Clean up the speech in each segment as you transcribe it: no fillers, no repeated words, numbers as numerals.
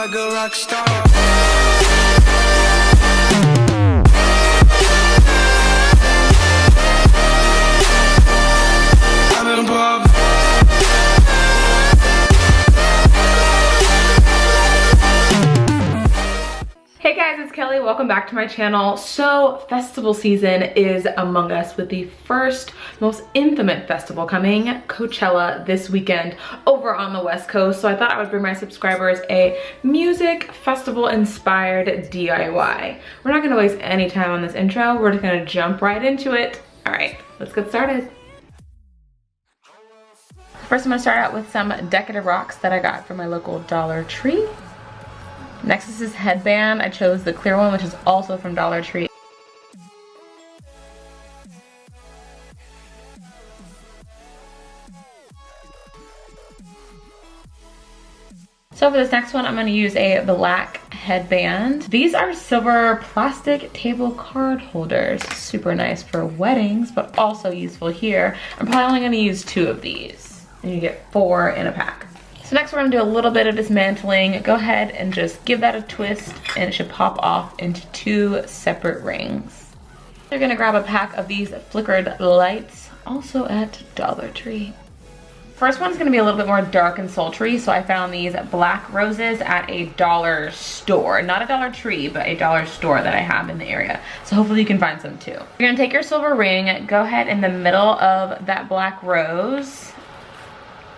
like a rock star. I'm in pop. Hey guys, it's Kelly. Welcome back to my channel. So festival season is among us with the first most intimate festival coming, Coachella, this weekend over on the West Coast. So I thought I would bring my subscribers a music festival inspired DIY. We're not gonna waste any time on this intro. We're just gonna jump right into it. All right, let's get started. First, I'm gonna start out with some decorative rocks that I got from my local Dollar Tree. Next is this headband. I chose the clear one, which is also from Dollar Tree. So for this next one, I'm going to use a black headband. These are silver plastic table card holders. Super nice for weddings, but also useful here. I'm probably only going to use 2 of these. And you get 4 in a pack. So next we're gonna do a little bit of dismantling. Go ahead and just give that a twist and it should pop off into 2 separate rings. You're gonna grab a pack of these flickered lights, also at Dollar Tree. First one's gonna be a little bit more dark and sultry, so I found these black roses at a dollar store. Not a Dollar Tree, but a dollar store that I have in the area. So hopefully you can find some too. You're gonna take your silver ring, go ahead in the middle of that black rose,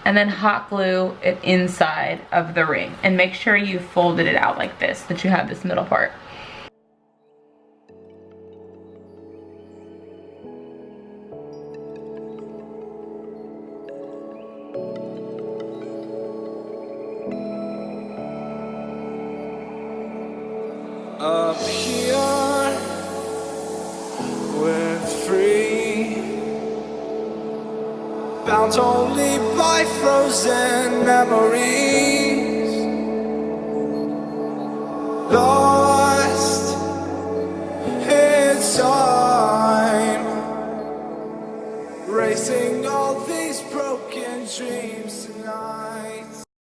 and then hot glue it inside of the ring. And make sure you folded it out like this, that you have this middle part. Up here, we're free, bound only by frozen memories, lost in time, racing all these broken dreams.